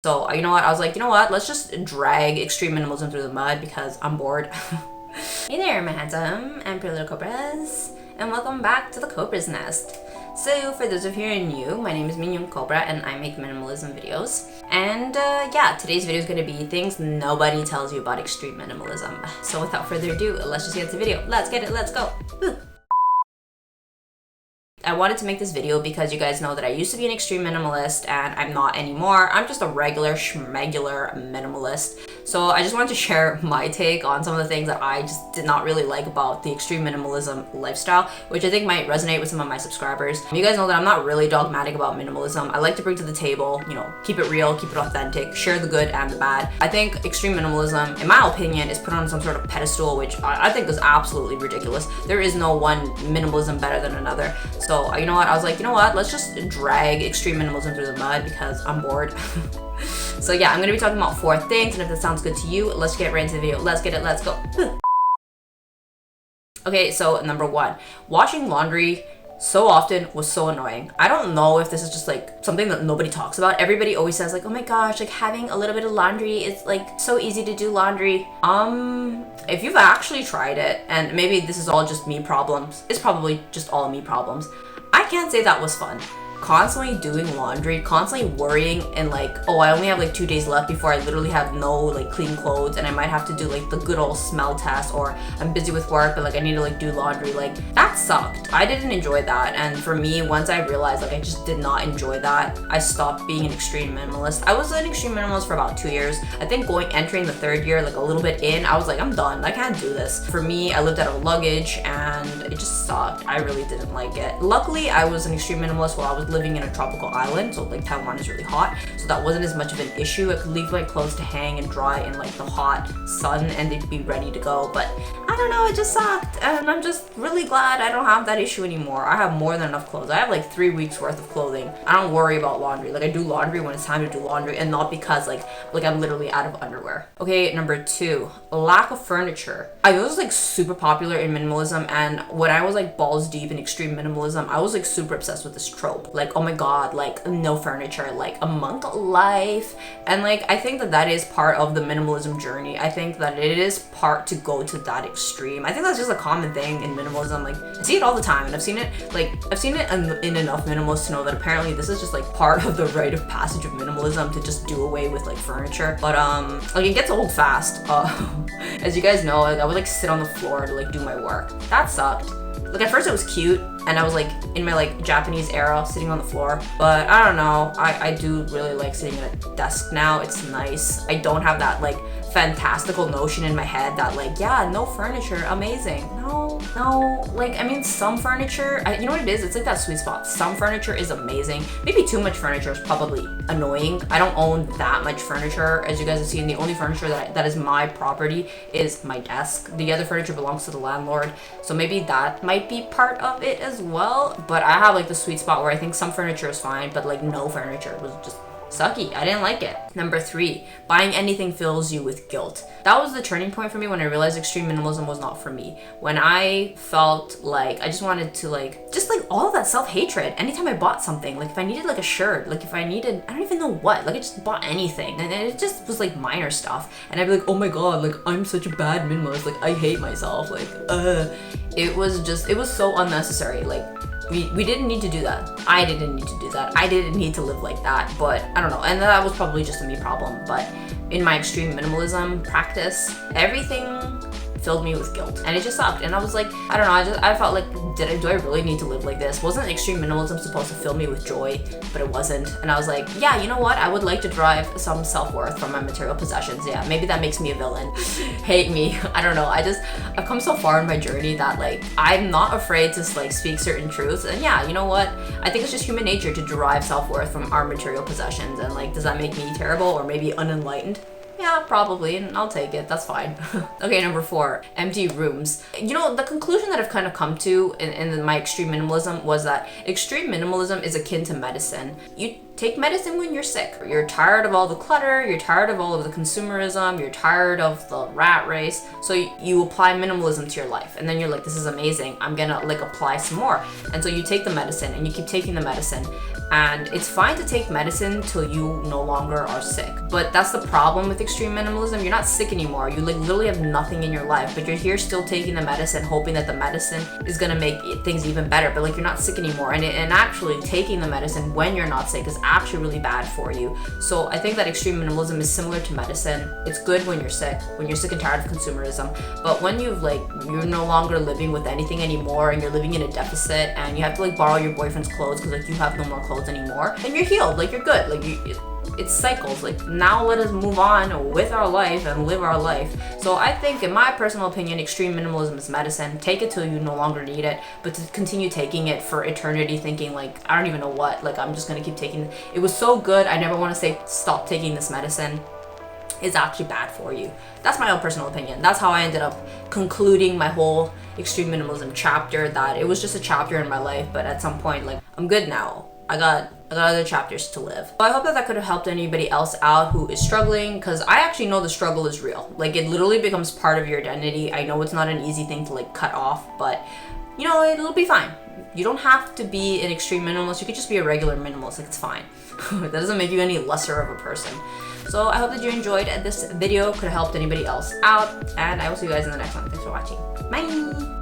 So you know what, I was like, you know what, let's just drag extreme minimalism through the mud because I'm bored. Hey there, my handsome and pretty little Cobras, and welcome back to the Cobra's nest. So for those of you who are new, my name is Mignon Cobra and I make minimalism videos. And yeah, today's video is going to be things nobody tells you about extreme minimalism. So without further ado, let's just get into the video. Let's get it, let's go. Woo. I wanted to make this video because you guys know that I used to be an extreme minimalist and I'm not anymore. I'm just a regular schmegular minimalist. So I just wanted to share my take on some of the things that I just did not really like about the extreme minimalism lifestyle, which I think might resonate with some of my subscribers. You guys know that I'm not really dogmatic about minimalism. I like to bring to the table, you know, keep it real, keep it authentic, share the good and the bad. I think extreme minimalism, in my opinion, is put on some sort of pedestal, which I think is absolutely ridiculous. There is no one minimalism better than another. So you know what, I was like, you know what, let's just drag extreme minimalism through the mud because I'm bored. So yeah, I'm gonna be talking about 4 things, and if that sounds good to you, let's get right into the video. Let's get it, let's go. Okay, so number 1, washing laundry so often was so annoying. I don't know if this is just like something that nobody talks about. Everybody always says like, oh my gosh, like having a little bit of laundry is like so easy to do laundry. If you've actually tried it, and maybe this is all just me problems, it's probably just all me problems, I can't say that was fun. Constantly doing laundry, constantly worrying and like, oh, I only have like 2 days left before I literally have no like clean clothes and I might have to do like the good old smell test, or I'm busy with work but like I need to like do laundry. Like that sucked. I didn't enjoy that, and for me, once I realized like I just did not enjoy that, I stopped being an extreme minimalist. I was an extreme minimalist for about 2 years. I think entering the 3rd year, like a little bit in, I was like, I'm done. I can't do this. For me, I lived out of luggage and it just sucked. I really didn't like it. Luckily, I was an extreme minimalist while I was living in a tropical island, so like Taiwan is really hot, so that wasn't as much of an issue. I could leave my clothes to hang and dry in like the hot sun and they'd be ready to go. But I don't know, it just sucked, and I'm just really glad I don't have that issue anymore. I have more than enough clothes. I have like 3 weeks worth of clothing. I don't worry about laundry. Like I do laundry when it's time to do laundry, and not because like I'm literally out of underwear. Okay, number 2, lack of furniture. I was like super popular in minimalism, and when I was like balls deep in extreme minimalism, I was like super obsessed with this trope. Like, oh my god, like no furniture, like a monk life. And like I think that is part of the minimalism journey. I think that it is part to go to that extreme. I think that's just a common thing in minimalism. Like I see it all the time, and I've seen it in enough minimalists to know that apparently this is just like part of the rite of passage of minimalism, to just do away with like furniture. But like it gets old fast. As you guys know, like, I would like sit on the floor to like do my work. That sucked. Like at first it was cute, and I was like in my like Japanese era sitting on the floor, but I don't know, I do really like sitting at a desk now. It's nice. I don't have that like fantastical notion in my head that like, yeah, no furniture, amazing. No, like I mean some furniture, you know what it is, it's like that sweet spot. Some furniture is amazing. Maybe too much furniture is probably annoying. I don't own that much furniture. As you guys have seen, the only furniture that is my property is my desk. The other furniture belongs to the landlord, so maybe that might be part of it as well. But I have like the sweet spot where I think some furniture is fine, but like no furniture was just sucky. I didn't like it. Number 3, buying anything fills you with guilt. That was the turning point for me when I realized extreme minimalism was not for me. When I felt like I just wanted to like, just like all of that self-hatred. Anytime I bought something, like if I needed like a shirt, like if I needed, I don't even know what, like I just bought anything, and it just was like minor stuff, and I'd be like, oh my god, like I'm such a bad minimalist, like I hate myself, like it was so unnecessary. Like we didn't need to do that. I didn't need to do that. I didn't need to live like that. But I don't know, and that was probably just a me problem. But in my extreme minimalism practice, everything filled me with guilt, and it just sucked. And I was like, I don't know, I felt like, do I really need to live like this? Wasn't extreme minimalism supposed to fill me with joy? But it wasn't. And I was like, yeah, you know what, I would like to derive some self-worth from my material possessions. Yeah, maybe that makes me a villain. Hate me. I don't know, I've come so far in my journey that like I'm not afraid to like speak certain truths. And yeah, you know what, I think it's just human nature to derive self-worth from our material possessions. And like, does that make me terrible or maybe unenlightened? Yeah, probably, and I'll take it. That's fine. Okay, number 4, empty rooms. You know, the conclusion that I've kind of come to in my extreme minimalism was that extreme minimalism is akin to medicine. You take medicine when you're sick. You're tired of all the clutter, you're tired of all of the consumerism, you're tired of the rat race, so you apply minimalism to your life, and then you're like, this is amazing, I'm gonna like apply some more. And so you take the medicine and you keep taking the medicine, And it's fine to take medicine till you no longer are sick. But that's the problem with extreme minimalism. You're not sick anymore. You like literally have nothing in your life, but you're here still taking the medicine, hoping that the medicine is gonna make things even better. But like you're not sick anymore. And actually taking the medicine when you're not sick is actually really bad for you. So I think that extreme minimalism is similar to medicine. It's good when you're sick and tired of consumerism. But when you're no longer living with anything anymore and you're living in a deficit and you have to like borrow your boyfriend's clothes because like you have no more clothes anymore, and you're healed, like you're good, like it's cycles. Like now let us move on with our life and live our life. So I think, in my personal opinion, extreme minimalism is medicine. Take it till you no longer need it, but to continue taking it for eternity, thinking like I don't even know what, like I'm just gonna keep taking it was so good, I never want to say stop taking this medicine, is actually bad for you. That's my own personal opinion. That's how I ended up concluding my whole extreme minimalism chapter, that it was just a chapter in my life, but at some point, like, I'm good now. I got other chapters to live. So I hope that could have helped anybody else out who is struggling, because I actually know the struggle is real. Like, it literally becomes part of your identity. I know it's not an easy thing to like cut off, but you know, it'll be fine. You don't have to be an extreme minimalist. You could just be a regular minimalist. Like, it's fine. That doesn't make you any lesser of a person. So I hope that you enjoyed this video, could have helped anybody else out, and I will see you guys in the next one. Thanks for watching. Bye!